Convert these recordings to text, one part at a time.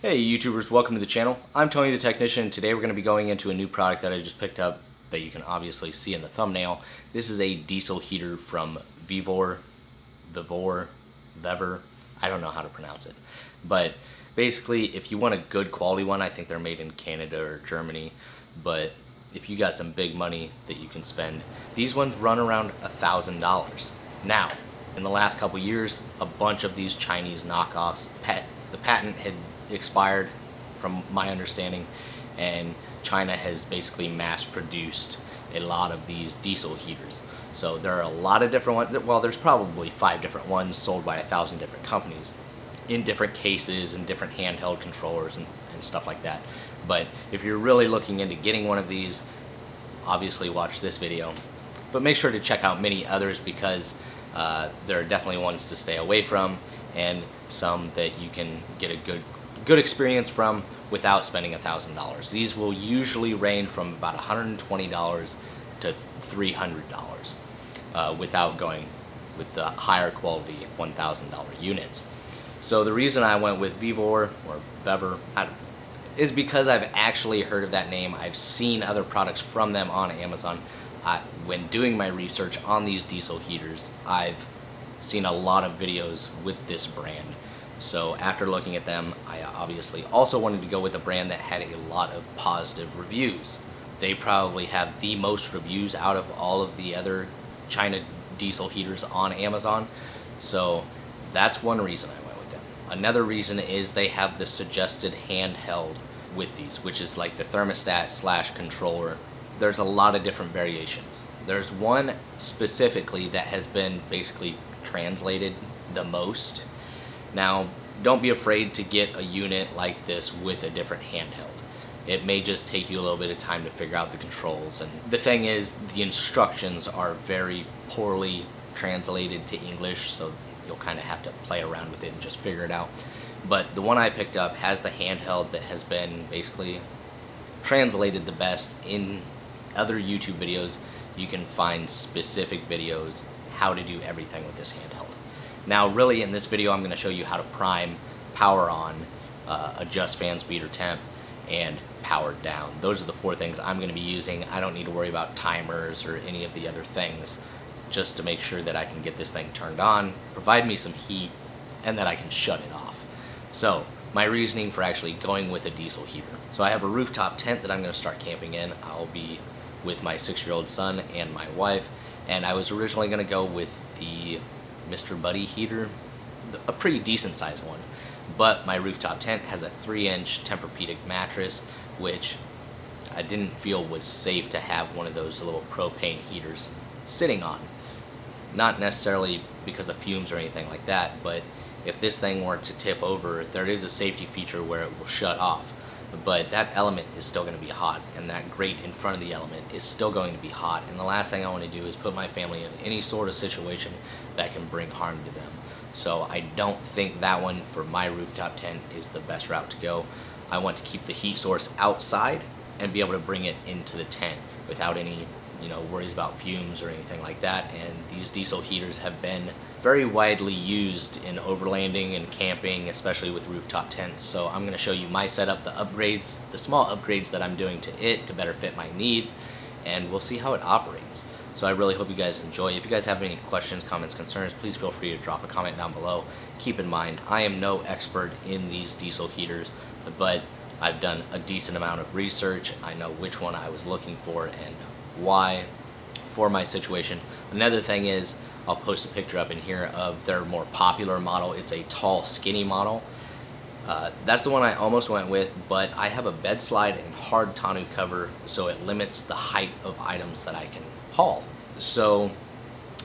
Hey YouTubers, welcome to the channel. I'm Tony the Technician, and today we're going to be going into a new product that I just picked up that you can obviously see in the thumbnail. This is a diesel heater from Vevor, I don't know how to pronounce it. But basically, if you want a good quality one, I think they're made in Canada or Germany, but if you got some big money that you can spend, these ones run around $1,000. Now, in the last couple years, a bunch of these Chinese knockoffs, the patent had expired from my understanding, and China has basically mass produced a lot of these diesel heaters. So there are a lot of different ones. Well, there's probably 5 different ones sold by 1,000 different companies in different cases and different handheld controllers and stuff like that. But if you're really looking into getting one of these, obviously watch this video. But make sure to check out many others because there are definitely ones to stay away from and some that you can get a good experience from without spending $1,000. These will usually range from about $120 to $300 without going with the higher quality $1,000 units. So the reason I went with Vevor or Vevor is because I've actually heard of that name. I've seen other products from them on Amazon. When doing my research on these diesel heaters, I've seen a lot of videos with this brand. So after looking at them, I obviously also wanted to go with a brand that had a lot of positive reviews. They probably have the most reviews out of all of the other China diesel heaters on Amazon. So that's one reason I went with them. Another reason is they have the suggested handheld with these, which is like the thermostat / controller. There's a lot of different variations. There's one specifically that has been basically translated the most. Now, don't be afraid to get a unit like this with a different handheld. It may just take you a little bit of time to figure out the controls. And the thing is, the instructions are very poorly translated to English, so you'll kind of have to play around with it and just figure it out. But the one I picked up has the handheld that has been basically translated the best. In other YouTube videos, you can find specific videos how to do everything with this handheld. Now really in this video I'm going to show you how to prime, power on, adjust fan speed or temp, and power down. Those are the 4 things I'm going to be using. I don't need to worry about timers or any of the other things, just to make sure that I can get this thing turned on, provide me some heat, and that I can shut it off. So my reasoning for actually going with a diesel heater. So I have a rooftop tent that I'm going to start camping in. I'll be with my 6-year-old son and my wife, and I was originally going to go with the Mr. Buddy heater, a pretty decent sized one, but my rooftop tent has a 3-inch Tempur-Pedic mattress, which I didn't feel was safe to have one of those little propane heaters sitting on. Not necessarily because of fumes or anything like that, but if this thing were to tip over, there is a safety feature where it will shut off. But that element is still going to be hot, and that grate in front of the element is still going to be hot, and the last thing I want to do is put my family in any sort of situation that can bring harm to them. So I don't think that one for my rooftop tent is the best route to go. I want to keep the heat source outside and be able to bring it into the tent without any worries about fumes or anything like that. And these diesel heaters have been very widely used in overlanding and camping, especially with rooftop tents. So I'm going to show you my setup, the upgrades, the small upgrades that I'm doing to it to better fit my needs, and we'll see how it operates. So I really hope you guys enjoy. If you guys have any questions, comments, concerns, please feel free to drop a comment down below. Keep in mind, I am no expert in these diesel heaters, but I've done a decent amount of research. I know which one I was looking for and why for my situation. Another thing is, I'll post a picture up in here of their more popular model. It's a tall, skinny model. That's the one I almost went with, but I have a bed slide and hard tonneau cover, so it limits the height of items that I can haul. So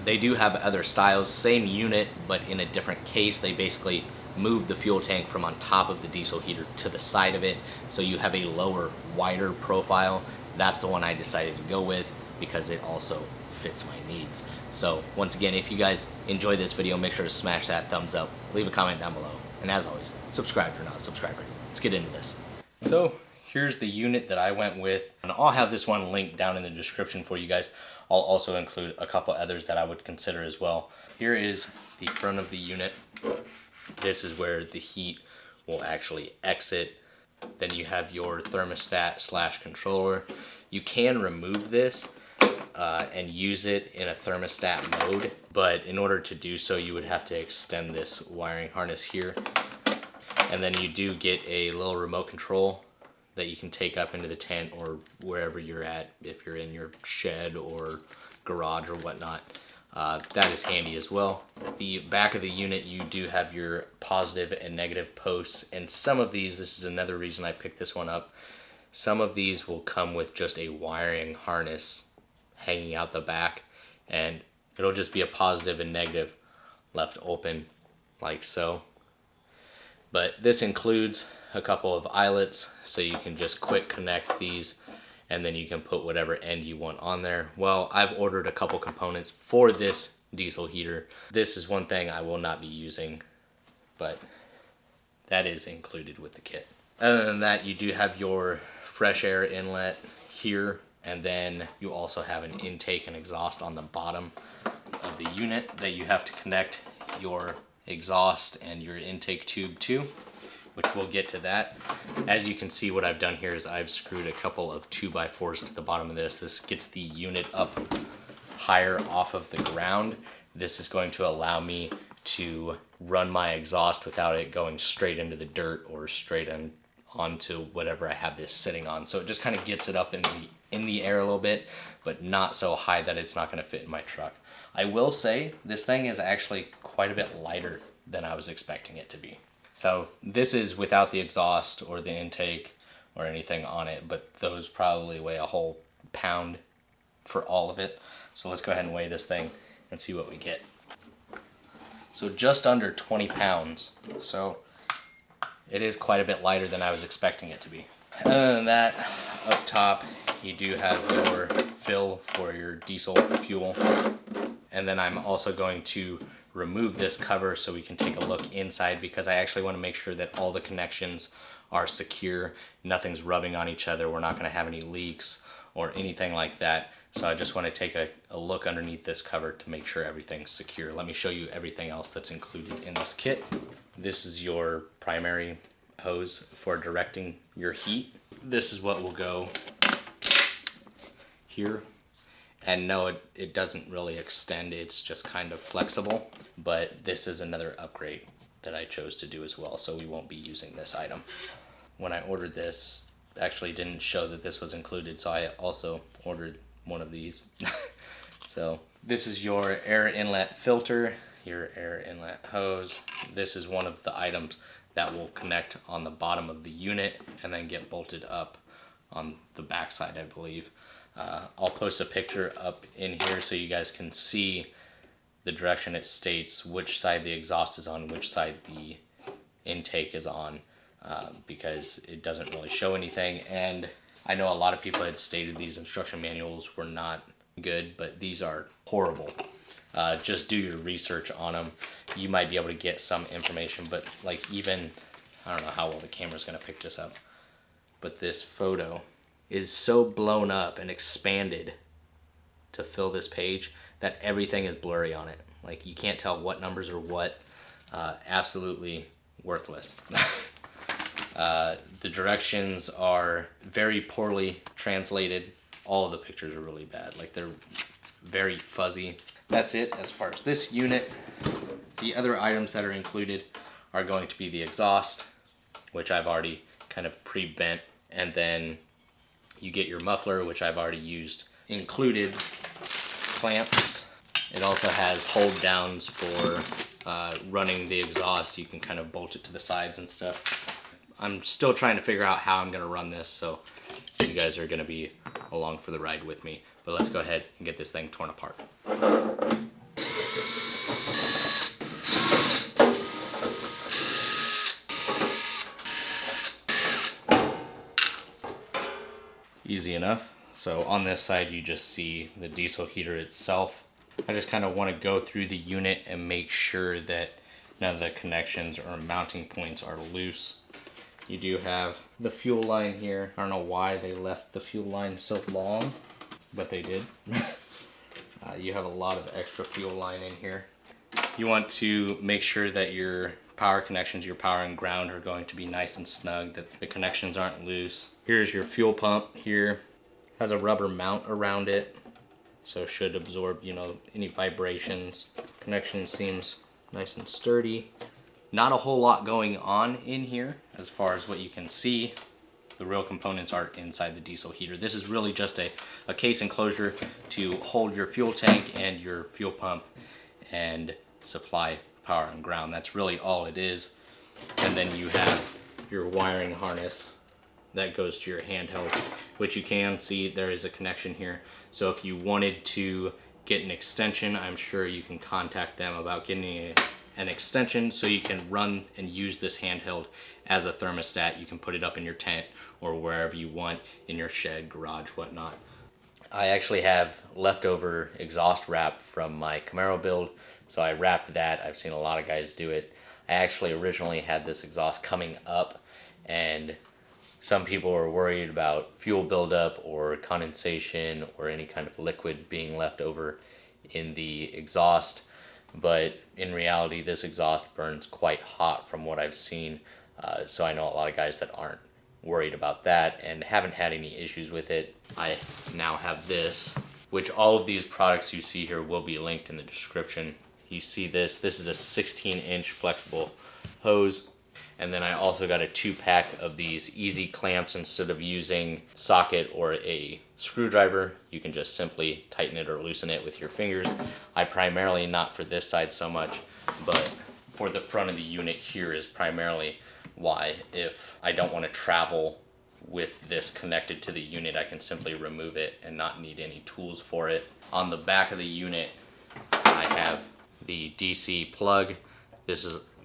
they do have other styles, same unit, but in a different case. They basically move the fuel tank from on top of the diesel heater to the side of it, so you have a lower, wider profile. That's the one I decided to go with because it also fits my needs. So once again, if you guys enjoy this video, make sure to smash that thumbs up, leave a comment down below, and as always, subscribe if you're not a subscriber. Let's get into this. So here's the unit that I went with, and I'll have this one linked down in the description for you guys. I'll also include a couple others that I would consider as well. Here is the front of the unit. This is where the heat will actually exit. Then you have your thermostat / controller. You can remove this and use it in a thermostat mode, but in order to do so, you would have to extend this wiring harness here. And then you do get a little remote control that you can take up into the tent or wherever you're at, if you're in your shed or garage or whatnot. That is handy as well. The back of the unit, you do have your positive and negative posts, and some of these, this is another reason I picked this one up, some of these will come with just a wiring harness hanging out the back, and it'll just be a positive and negative left open like so. But this includes a couple of eyelets, so you can just quick connect these and then you can put whatever end you want on there. Well, I've ordered a couple components for this diesel heater. This is one thing I will not be using, but that is included with the kit. Other than that, you do have your fresh air inlet here, and then you also have an intake and exhaust on the bottom of the unit that you have to connect your exhaust and your intake tube to, which we'll get to that. As you can see, what I've done here is I've screwed a couple of 2x4s to the bottom of this. This gets the unit up higher off of the ground. This is going to allow me to run my exhaust without it going straight into the dirt or straight onto whatever I have this sitting on. So it just kind of gets it up in the air a little bit, but not so high that it's not going to fit in my truck. I will say this thing is actually quite a bit lighter than I was expecting it to be. So this is without the exhaust or the intake or anything on it, but those probably weigh a whole pound for all of it. So let's go ahead and weigh this thing and see what we get. So just under 20 pounds. So it is quite a bit lighter than I was expecting it to be. Other than that, up top, you do have your fill for your diesel fuel. And then I'm also going to remove this cover so we can take a look inside, because I actually want to make sure that all the connections are secure. Nothing's rubbing on each other. We're not going to have any leaks or anything like that. So I just want to take a look underneath this cover to make sure everything's secure. Let me show you everything else that's included in this kit. This is your primary hose for directing your heat. This is what will go here. And no, it doesn't really extend, it's just kind of flexible. But this is another upgrade that I chose to do as well, so we won't be using this item. When I ordered this, actually didn't show that this was included, so I also ordered one of these. So this is your air inlet filter, your air inlet hose. This is one of the items that will connect on the bottom of the unit and then get bolted up on the back side, I believe. I'll post a picture up in here so you guys can see the direction it states, which side the exhaust is on, which side the intake is on, because it doesn't really show anything. And I know a lot of people had stated these instruction manuals were not good, but these are horrible. Just do your research on them. You might be able to get some information, but like even, I don't know how well the camera's gonna pick this up, but this photo is so blown up and expanded to fill this page that everything is blurry on it. Like you can't tell what numbers are what. Absolutely worthless. The directions are very poorly translated. All of the pictures are really bad. Like they're very fuzzy. That's it as far as this unit. The other items that are included are going to be the exhaust, which I've already kind of pre-bent, and then you get your muffler, which I've already used. Included clamps. It also has hold downs for running the exhaust. You can kind of bolt it to the sides and stuff. I'm still trying to figure out how I'm gonna run this, so you guys are gonna be along for the ride with me. But let's go ahead and get this thing torn apart. Easy enough. So on this side you just see the diesel heater itself. I just kind of want to go through the unit and make sure that none of the connections or mounting points are loose. You do have the fuel line here. I don't know why they left the fuel line so long, but they did. You have a lot of extra fuel line in here. You want to make sure that your power connections, your power and ground are going to be nice and snug, that the connections aren't loose. Here's your fuel pump here. Has a rubber mount around it, so it should absorb, you know, any vibrations. Connection seems nice and sturdy. Not a whole lot going on in here as far as what you can see. The real components are inside the diesel heater. This is really just a case enclosure to hold your fuel tank and your fuel pump and supply power and ground. That's really all it is. And then you have your wiring harness that goes to your handheld, which you can see there is a connection here. So if you wanted to get an extension, I'm sure you can contact them about getting an extension so you can run and use this handheld as a thermostat. You can put it up in your tent or wherever you want, in your shed, garage, whatnot. I actually have leftover exhaust wrap from my Camaro build, so I wrapped that. I've seen a lot of guys do it. I actually originally had this exhaust coming up, and some people were worried about fuel buildup or condensation or any kind of liquid being left over in the exhaust. But in reality, this exhaust burns quite hot from what I've seen. So I know a lot of guys that aren't worried about that and haven't had any issues with it. I now have this, which all of these products you see here will be linked in the description. You see this is a 16-inch flexible hose. And then I also got a 2-pack of these easy clamps. Instead of using socket or a screwdriver, you can just simply tighten it or loosen it with your fingers. I primarily, not for this side so much, but for the front of the unit here is primarily why. If I don't want to travel with this connected to the unit, I can simply remove it and not need any tools for it. On the back of the unit, I have the DC plug.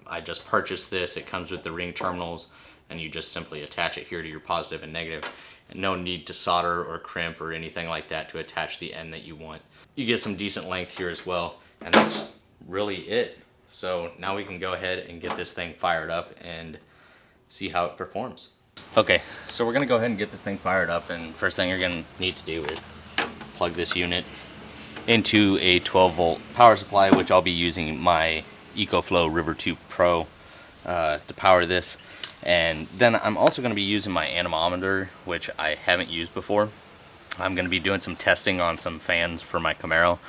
I just purchased this. It comes with the ring terminals, and you just simply attach it here to your positive and negative. And no need to solder or crimp or anything like that to attach the end that you want. You get some decent length here as well, and that's really it. So now we can go ahead and get this thing fired up and see how it performs. Okay, so we're gonna go ahead and get this thing fired up, and first thing you're gonna need to do is plug this unit into a 12-volt power supply, which I'll be using my EcoFlow River 2 Pro to power this. And then I'm also going to be using my anemometer, which I haven't used before. I'm going to be doing some testing on some fans for my Camaro,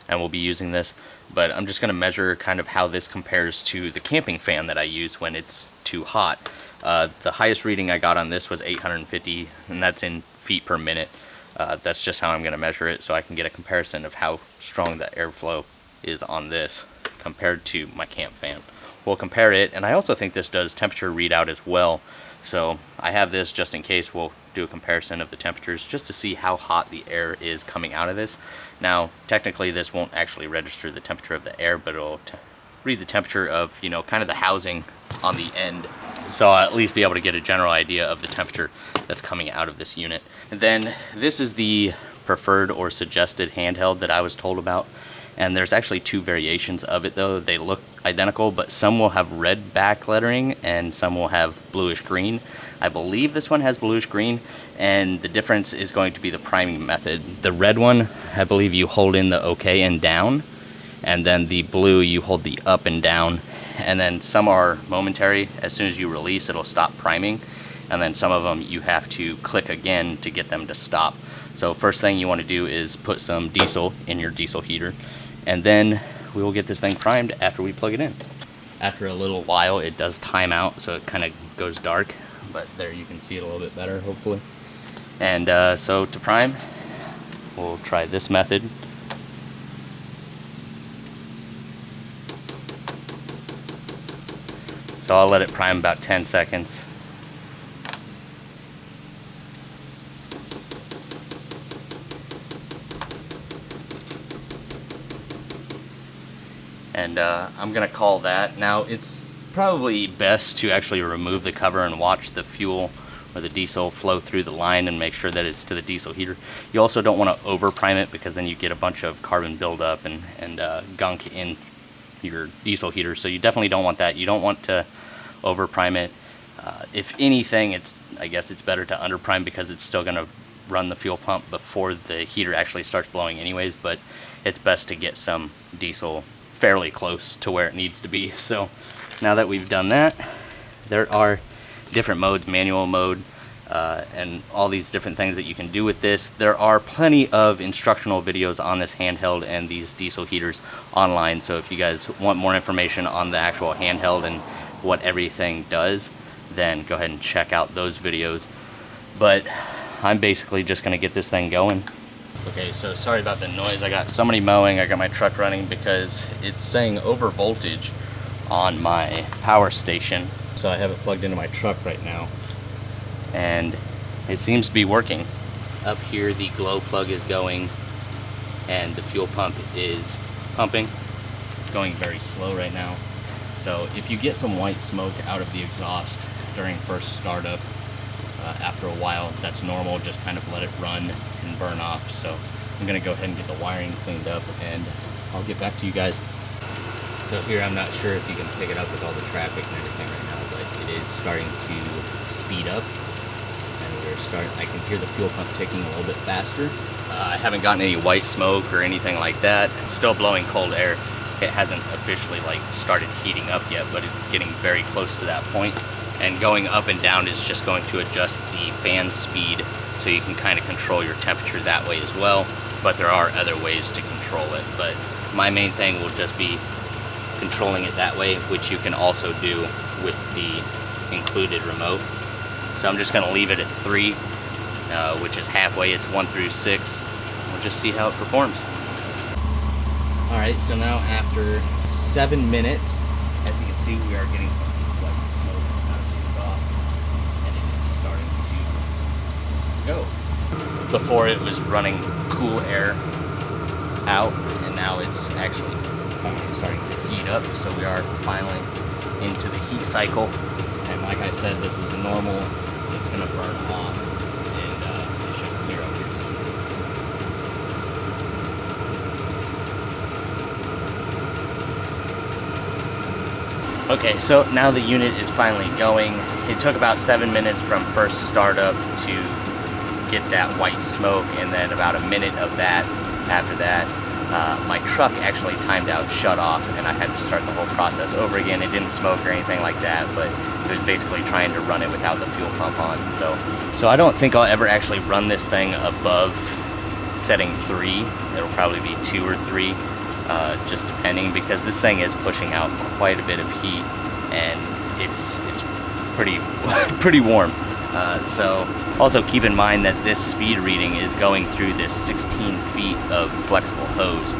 and we'll be using this. But I'm just going to measure kind of how this compares to the camping fan that I use when it's too hot. The highest reading I got on this was 850, and that's in feet per minute. That's just how I'm going to measure it, so I can get a comparison of how strong the airflow is on this compared to my camp fan. We'll compare it, and I also think this does temperature readout as well. So I have this just in case. We'll do a comparison of the temperatures just to see how hot the air is coming out of this. Now, technically this won't actually register the temperature of the air, but it'll read the temperature of, you know, kind of the housing on the end. So I'll at least be able to get a general idea of the temperature that's coming out of this unit. And then this is the preferred or suggested handheld that I was told about. And there's actually 2 variations of it though. They look identical, but some will have red back lettering and some will have bluish green. I believe this one has bluish green, and the difference is going to be the priming method. The red one, I believe you hold in the OK and down, and then the blue you hold the up and down. And then some are momentary. As soon as you release, it'll stop priming, and then some of them you have to click again to get them to stop. So first thing you want to do is put some diesel in your diesel heater, and then we will get this thing primed after we plug it in. After a little while it does time out, so it kind of goes dark, but there you can see it a little bit better hopefully. And so to prime, we'll try this method. So I'll let it prime about 10 seconds. And I'm gonna call that. Now it's probably best to actually remove the cover and watch the fuel or the diesel flow through the line and make sure that it's to the diesel heater. You also don't want to over prime it, because then you get a bunch of carbon buildup and gunk in your diesel heater. So you definitely don't want that. You don't want to over prime it. If anything, I guess it's better to under prime, because it's still gonna run the fuel pump before the heater actually starts blowing anyways, but it's best to get some diesel fairly close to where it needs to be. So now that we've done that, there are different modes, manual mode, and all these different things that you can do with this. There are plenty of instructional videos on this handheld and these diesel heaters online, so if you guys want more information on the actual handheld and what everything does, then go ahead and check out those videos. But I'm basically just going to get this thing going. Okay, so sorry about the noise. I got somebody mowing, I got my truck running because it's saying over voltage on my power station. So I have it plugged into my truck right now, and it seems to be working. Up here the glow plug is going and the fuel pump is pumping. It's going very slow right now. So if you get some white smoke out of the exhaust during first startup, after a while, that's normal. Just kind of let it run and burn off. So I'm gonna go ahead and get the wiring cleaned up and I'll get back to you guys. So here, I'm not sure if you can pick it up with all the traffic and everything right now, but it is starting to speed up, and I can hear the fuel pump ticking a little bit faster. I haven't gotten any white smoke or anything like that. It's still blowing cold air. It hasn't officially started heating up yet, but it's getting very close to that point. And going up and down is just going to adjust the fan speed, so you can kind of control your temperature that way as well. But there are other ways to control it. But my main thing will just be controlling it that way, which you can also do with the included remote. So I'm just going to leave it at 3, which is halfway. It's 1 through 6. We'll just see how it performs. Alright, so now after 7 minutes, as you can see, we are getting some white smoke out of the exhaust, and it is starting to go. Before it was running cool air out, and now it's actually starting to heat up, so we are finally into the heat cycle. And like I said, this is normal. It's going to burn off, and it should clear up here soon. Okay, so now the unit is finally going. It took about 7 minutes from first startup to get that white smoke, and then about a minute of that after that. My truck actually timed out, shut off, and I had to start the whole process over again. It didn't smoke or anything like that, but it was basically trying to run it without the fuel pump on. So I don't think I'll ever actually run this thing above setting 3. It'll probably be 2 or 3, just depending, because this thing is pushing out quite a bit of heat, and it's pretty warm. So also keep in mind that this speed reading is going through this 16 feet of flexible hose.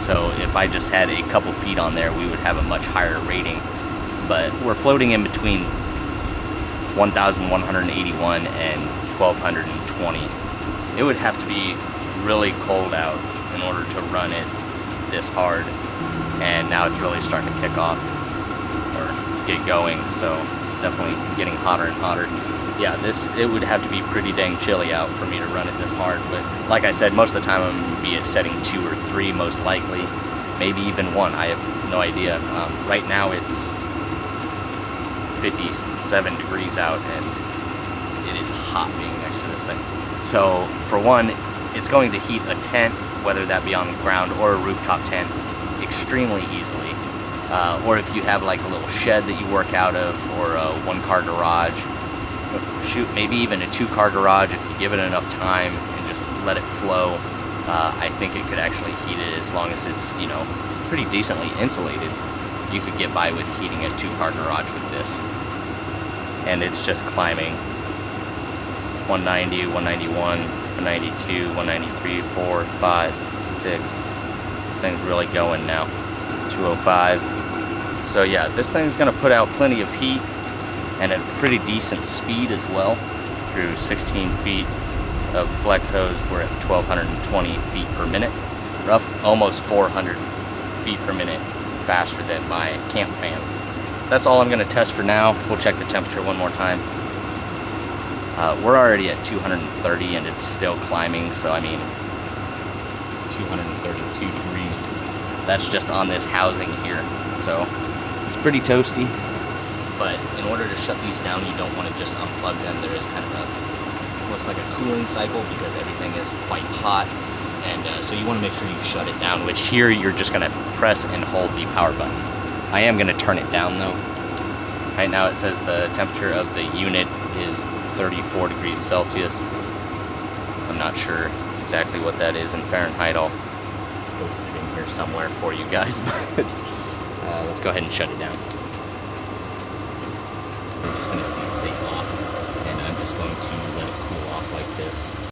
So if I just had a couple feet on there, we would have a much higher rating. But we're floating in between 1,181 and 1,220. It would have to be really cold out in order to run it this hard. And now it's really starting to kick off or get going. So it's definitely getting hotter and hotter. Yeah, it would have to be pretty dang chilly out for me to run it this hard, but like I said, most of the time I'm going to be at setting 2 or 3 most likely, maybe even 1, I have no idea. Right now it's 57 degrees out, and it is hot being next to this thing. So for one, it's going to heat a tent, whether that be on the ground or a rooftop tent, extremely easily. Or if you have like a little shed that you work out of, or a 1-car garage, shoot, maybe even a 2-car garage, if you give it enough time and just let it flow, I think it could actually heat it as long as it's, pretty decently insulated. You could get by with heating a 2-car garage with this. And it's just climbing. 190, 191, 192, 193, 4, 5, 6. This thing's really going now. 205. So yeah, this thing's gonna put out plenty of heat, and at a pretty decent speed as well. Through 16 feet of flex hose, we're at 1,220 feet per minute. Almost 400 feet per minute faster than my camp fan. That's all I'm gonna test for now. We'll check the temperature one more time. We're already at 230 and it's still climbing, so I mean, 232 degrees. That's just on this housing here, so it's pretty toasty. But in order to shut these down, you don't want to just unplug them. There is kind of almost like a cooling cycle because everything is quite hot. And so you want to make sure you shut it down, which here you're just going to press and hold the power button. I am going to turn it down though. Right now it says the temperature of the unit is 34 degrees Celsius. I'm not sure exactly what that is in Fahrenheit. I'll post it in here somewhere for you guys. But let's go ahead and shut it down. I'm just going to see it say off, and I'm just going to let it cool off like this.